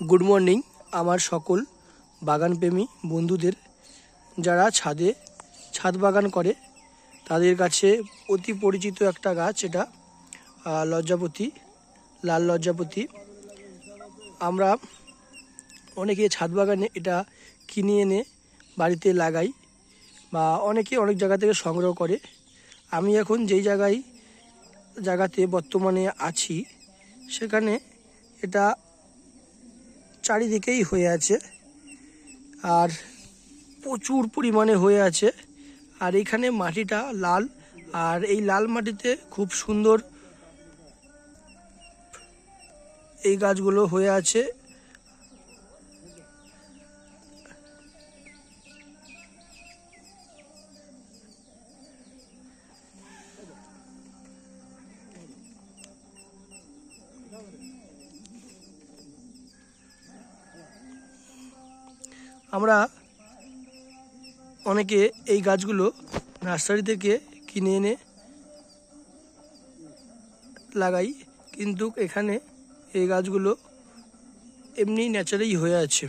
Good morning আমার সকল বাগানপ্রেমী বন্ধুদের, যারা ছাদ বাগান করে তাদের কাছে অতি পরিচিত একটা গাছ। এটা লজ্জাপতি, লাল লজ্জাপতি। আমরা অনেকে ছাদ বাগানে এটা কিনে এনে বাড়িতে লাগাই বা অনেকে অনেক জায়গা থেকে সংগ্রহ করে। আমি এখন যেই জায়গাতে বর্তমানে আছি সেখানে এটা চারিদিকেই হয়ে আছে আর প্রচুর পরিমাণে হয়ে আছে। আর এইখানে মাটিটা লাল, আর এই লাল মাটিতে খুব সুন্দর এই গাছগুলো হয়ে আছে। আমরা অনেকে এই গাছগুলো নার্সারি থেকে কিনে এনে লাগাই, কিন্তু এখানে এই গাছগুলো এমনি ন্যাচারালি হয়ে আছে।